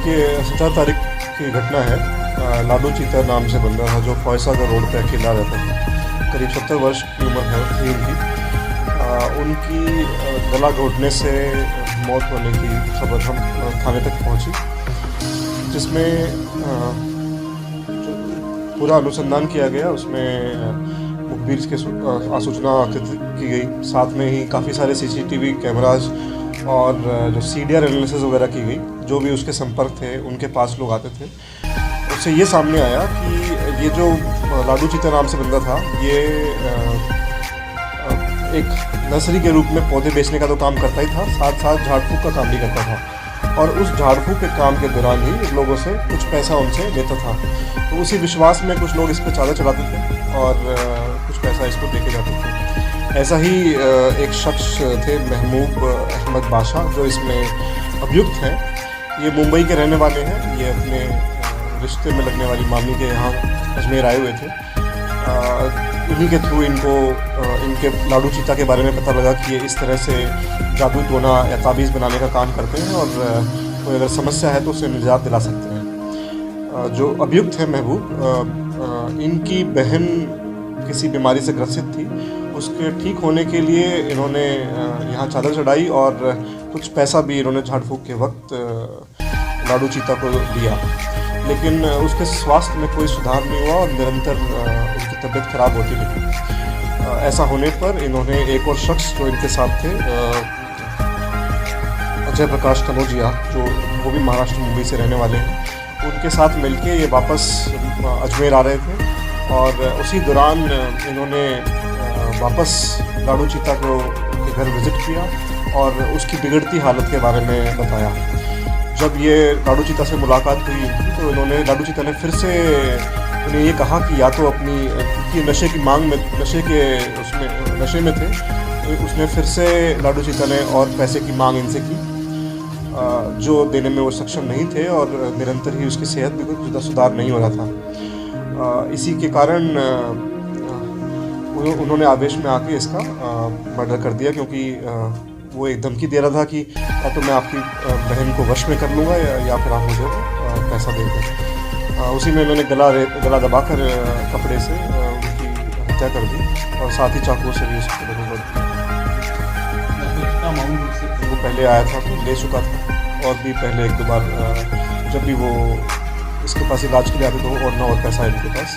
देखिए 17 तारीख की घटना है। लाडू चीता नाम से बंदा था जो फौजसागर रोड पे अकेला रहता था। करीब 70 वर्ष की उम्र थी उनकी। उनकी गला घोटने से मौत होने की खबर हम थाने तक पहुंची, जिसमें जो पूरा अनुसंधान किया गया। उसमें मुखबिर के सूचना की गई, साथ में ही काफ़ी सारे सीसीटीवी कैमराज और जो सीडीआर एनालिसिस वगैरह की गई। जो भी उसके संपर्क थे, उनके पास लोग आते थे, उससे ये सामने आया कि ये जो लाडू चीता नाम से बंदा था, ये एक नर्सरी के रूप में पौधे बेचने का तो काम करता ही था, साथ साथ झाड़ फूँक का काम भी करता था। और उस झाड़ फूँक के काम के दौरान ही लोगों से कुछ पैसा उनसे लेता था। तो उसी विश्वास में कुछ लोग इस पर चादर चढ़ाते थे और कुछ पैसा इसको देके जाते थे। ऐसा ही एक शख्स थे, महमूद अहमद बादशाह, जो इसमें अभियुक्त हैं। ये मुंबई के रहने वाले हैं। ये अपने रिश्ते में लगने वाली मामी के यहाँ अजमेर आए हुए थे। उन्हीं के थ्रू इनको इनके लाडू चीता के बारे में पता लगा कि ये इस तरह से जादू टोना या ताबीज़ बनाने का काम करते हैं और कोई अगर समस्या है तो उसे निजात दिला सकते हैं। जो अभियुक्त है महबूब, इनकी बहन किसी बीमारी से ग्रसित थी। उसके ठीक होने के लिए इन्होंने यहाँ चादर चढ़ाई और कुछ पैसा भी इन्होंने झाड़ फूँक के वक्त लाडू चीता को दिया। लेकिन उसके स्वास्थ्य में कोई सुधार नहीं हुआ और निरंतर उनकी तबीयत खराब होती रही। ऐसा होने पर इन्होंने एक और शख्स जो इनके साथ थे, अजय प्रकाश कनौजिया, जो वो भी महाराष्ट्र मुंबई से रहने वाले हैं, उनके साथ मिलके ये वापस अजमेर आ रहे थे। और उसी दौरान इन्होंने वापस लाडू चीता को के घर विज़िट किया और उसकी बिगड़ती हालत के बारे में बताया। जब ये लाडू चीता से मुलाकात हुई तो इन्होंने लाडू चीता ने फिर से उन्हें ये कहा कि या तो अपनी, क्योंकि नशे की मांग में, नशे में थे, तो उसने फिर से लाडू चीता ने और पैसे की मांग इनसे की, जो देने में वो सक्षम नहीं थे। और निरंतर ही उसकी सेहत में कुछ सुधार नहीं हो रहा था। इसी के कारण उन्होंने आवेश में आके इसका मर्डर कर दिया, क्योंकि वो एक धमकी दे रहा था कि या तो मैं आपकी बहन को वश में कर लूँगा या फिर आप मुझे पैसा दे दें। उसी में इन्होंने गला दबाकर कपड़े से उनकी हत्या कर दी और साथ ही चाकू से भी उसको कर दिया। वो पहले आया था तो ले चुका था, और भी पहले एक दो बार जब भी वो इसके पास इलाज के लिए आते तो और ना और पैसा है इनके पास।